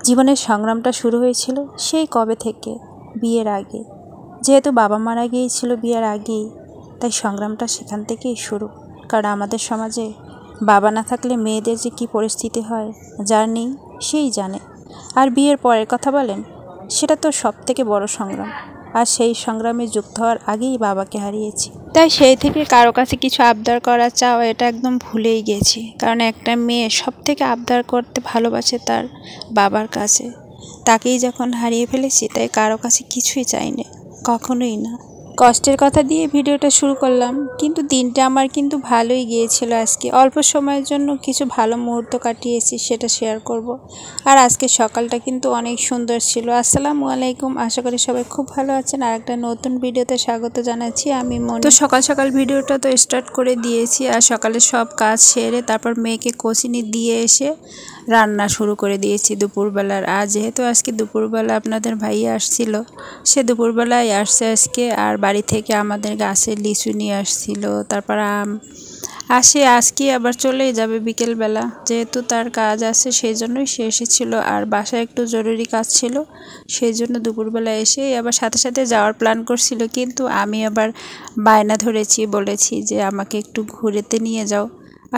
জীবনের সংগ্রামটা শুরু হয়েছিল সেই কবে থেকে, বিয়ের আগে। যেহেতু বাবা মারা গিয়েছিল বিয়ের আগেই, তাই সংগ্রামটা সেখান থেকেই শুরু। কারণ আমাদের সমাজে বাবা না থাকলে মেয়েদের যে কী পরিস্থিতি হয়, যার নেই সেই জানে। আর বিয়ের পরের কথা বলেন, সেটা তো সব থেকে বড় সংগ্রাম। আর সেই সংগ্রামে যুক্ত হওয়ার আগেই বাবাকে হারিয়েছি, তাই সেই থেকে কারো কাছে কিছু আবদার করা চাওয়া এটা একদম ভুলেই গেছি। কারণ একটা মেয়ে সব থেকে আবদার করতে ভালোবাসে তার বাবার কাছে। তাকেই যখন হারিয়ে ফেলেছি, তাই কারো কাছে কিছুই চাইনি, কখনোই না। কষ্টের কথা দিয়ে ভিডিওটা শুরু করলাম, কিন্তু দিনটা আমার কিন্তু ভালোই গিয়েছিল। আজকে অল্প সময়ের জন্য কিছু ভালো মুহূর্ত কাটিয়েছি, সেটা শেয়ার করব। আর আজকে সকালটা কিন্তু অনেক সুন্দর ছিল। আসসালামু আলাইকুম, আশা করি সবাই খুব ভালো আছেন। আর একটা নতুন ভিডিওতে স্বাগত জানাচ্ছি আমি মনি। তো সকাল সকাল ভিডিওটা তো স্টার্ট করে দিয়েছি। আর সকালে সব কাজ সেরে তারপর মেয়েকে কোচিনি দিয়ে এসে রান্না শুরু করে দিয়েছি দুপুরবেলার। আর যেহেতু আজকে দুপুরবেলা আপনাদের ভাইয়া আসছিল, সে দুপুরবেলায় আসছে আজকে। আর বাড়ি থেকে আমাদের গাছের লিচু নিয়ে আসছিল, তারপর আম আসে। আজকে আবার চলেই যাবে বিকেলবেলা, যেহেতু তার কাজ আছে সেই জন্যই সে এসেছিল। আর বাসায় একটু জরুরি কাজ ছিল, সেই জন্য দুপুরবেলা এসে আবার সাথে সাথে যাওয়ার প্ল্যান করছিল। কিন্তু আমি আবার বায়না ধরেছি, বলেছি যে আমাকে একটু ঘুরেতে নিয়ে যাও।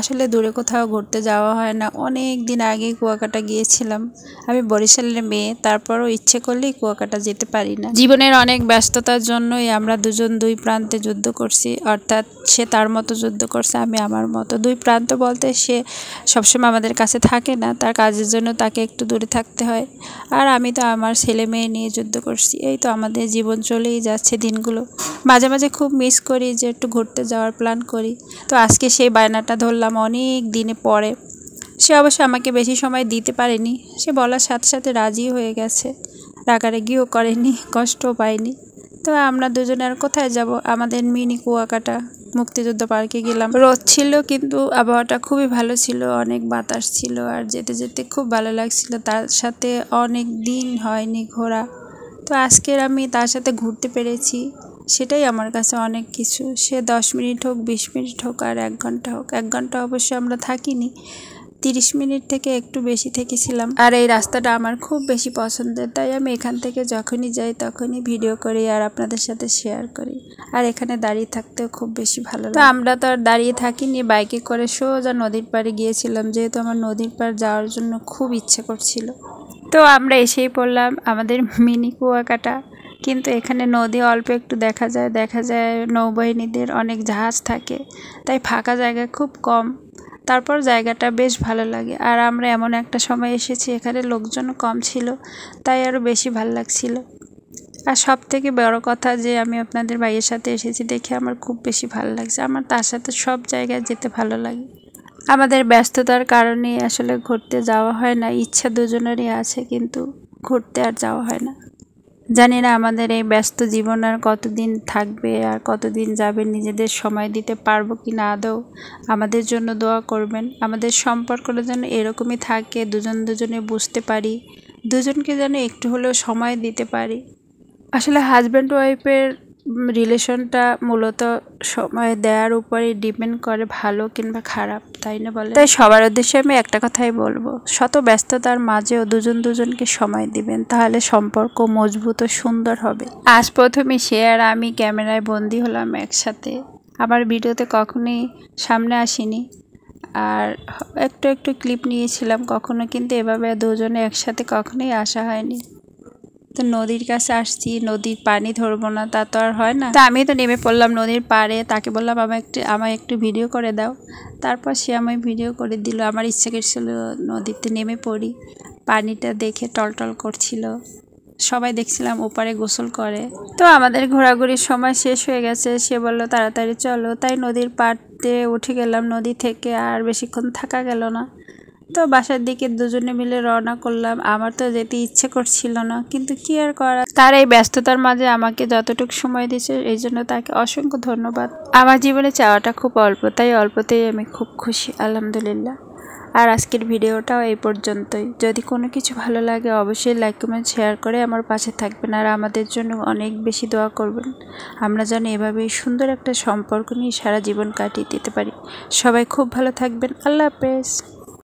আসলে দূরে কোথাও ঘুরতে যাওয়া হয় না। অনেক দিন আগে কুয়াকাটা গিয়েছিলাম। আমি বরিশালের মেয়ে, তারপরও ইচ্ছে করলেই কুয়াকাটা যেতে পারি না। জীবনের অনেক ব্যস্ততার জন্যই আমরা দুজন দুই প্রান্তে যুদ্ধ করছি। অর্থাৎ সে তার মতো যুদ্ধ করছে, আমি আমার মতো। দুই প্রান্ত বলতে সে সবসময় আমাদের কাছে থাকে না, তার কাজের জন্য তাকে একটু দূরে থাকতে হয়। আর আমি তো আমার ছেলে মেয়ে নিয়ে যুদ্ধ করছি। এই তো আমাদের জীবন চলেই যাচ্ছে দিনগুলো। মাঝে মাঝে খুব মিস করি যে একটু ঘুরতে যাওয়ার প্ল্যান করি। তো আজকে সেই বায়নাটা ধরলাম অনেক দিনে পরে। সে অবশ্য আমাকে বেশি সময় দিতে পারেনি, সে বলার সাথে সাথে রাজি হয়ে গেছে। রাগারাগিও করেনি, কষ্টও পায়নি। তো আমরা দুজনে আর কোথায় যাব? আমাদের মিনি কুয়াকাটা মুক্তিযুদ্ধ পার্কে গেলাম। রোদ ছিল কিন্তু আবহাওয়াটা খুবই ভালো ছিল, অনেক বাতাস ছিল। আর যেতে যেতে খুব ভালো লাগছিল। তার সাথে অনেক দিন হয়নি ঘোরা, তো আজকের আমি তার সাথে ঘুরতে পেরেছি, সেটাই আমার কাছে অনেক কিছু। সে 10 মিনিট হোক, 20 মিনিট হোক, আর 1 ঘন্টা হোক। 1 ঘন্টা অবশ্য আমরা থাকিনি, 30 মিনিট থেকে একটু বেশি থেকেছিলাম। আর এই রাস্তাটা আমার খুব বেশি পছন্দের, তাই আমি এখান থেকে যখনই যাই তখনই ভিডিও করি আর আপনাদের সাথে শেয়ার করি। আর এখানে দাঁড়িয়ে থাকতেও খুব বেশি ভালো লাগে। তো আমরা তো আর দাঁড়িয়ে থাকিনি, বাইকে করে সোজা নদীর পাড়ে গিয়েছিলাম, যেহেতু আমার নদীর পাড় যাওয়ার জন্য খুব ইচ্ছে করছিল। তো আমরা এসেই পড়লাম আমাদের মিনি কুয়াকাটা। কিন্তু এখানে নদী অল্প একটু দেখা যায় নৌবাহিনীদের অনেক জাহাজ থাকে, তাই ফাঁকা জায়গা খুব কম। তারপর জায়গাটা বেশ ভালো লাগে। আর আমরা এমন একটা সময় এসেছি, এখানে লোকজন কম ছিল, তাই আরও বেশি ভালো লাগছিল। আর সব থেকে বড় কথা যে আমি আপনাদের ভাইয়ের সাথে এসেছি দেখে আমার খুব বেশি ভালো লাগছে। আমার তার সাথে সব জায়গায় যেতে ভালো লাগে। আমাদের ব্যস্ততার কারণে আসলে ঘুরতে যাওয়া হয় না। ইচ্ছা দুজনেরই আছে, কিন্তু ঘুরতে আর যাওয়া হয় না। জানি না আমাদের এই ব্যস্ত জীবন আর কতদিন থাকবে আর কতদিন যাবে, নিজেদের সময় দিতে পারবো কি না আদৌ। আমাদের জন্য দোয়া করবেন। আমাদের সম্পর্কটা যেন এরকমই থাকে, দুজনে বুঝতে পারি, দুজনকে যেন একটু হলেও সময় দিতে পারি। আসলে হাজব্যান্ড ওয়াইফের রিলেশনটা মূলত সময় দেওয়ার উপরে ডিপেন্ড করে, ভালো কিংবা খারাপ, তাই না বলে? তাই সবার উদ্দেশ্যে আমি একটা কথাই বলবো, শত ব্যস্ততার মাঝেও দুজনকে সময় দিবেন, তাহলে সম্পর্ক মজবুত ও সুন্দর হবে। আজ প্রথমে সে আর আমি ক্যামেরায় বন্দি হলাম একসাথে। আমার ভিডিওতে কখনোই সামনে আসিনি, আর একটু একটু ক্লিপ নিয়েছিলাম কখনো, কিন্তু এভাবে দুজনে একসাথে কখনোই আসা হয়নি। তো নদীর কাছে আসছি, নদীর পানি ধরবো না তা তো আর হয় না। তো আমি তো নেমে পড়লাম নদীর পাড়ে, তাকে বললাম আমায় একটু ভিডিও করে দাও। তারপর সে আমায় ভিডিও করে দিল। আমার ইচ্ছে করছিল নদীতে নেমে পড়ি, পানিটা দেখে টলটল করছিল। সবাই দেখছিলাম ওপারে গোসল করে। তো আমাদের ঘোরাঘুরির সময় শেষ হয়ে গেছে, সে বলল তাড়াতাড়ি চলো, তাই নদীর পাড়তে উঠে গেলাম। নদী থেকে আর বেশিক্ষণ থাকা গেল না, তো বাসার দিকে দুজনে মিলে রওনা করলাম। আমার তো যেতে ইচ্ছে করছিল না, কিন্তু কি আর করা। তার এই ব্যস্ততার মাঝে আমাকে যতটুকু সময় দিয়েছে এই জন্য তাকে অসংখ্য ধন্যবাদ। আমার জীবনে চাওয়াটা খুব অল্প, তাই অল্পতেই আমি খুব খুশি, আলহামদুলিল্লাহ। আর আজকের ভিডিওটাও এই পর্যন্তই। যদি কোনো কিছু ভালো লাগে অবশ্যই লাইক কমেন্ট শেয়ার করে আমার পাশে থাকবেন, আর আমাদের জন্য অনেক বেশি দোয়া করবেন। আমরা যেন এভাবেই সুন্দর একটা সম্পর্ক নিয়ে সারা জীবন কাটিয়ে দিতে পারি। সবাই খুব ভালো থাকবেন। আল্লাহ হাফেজ।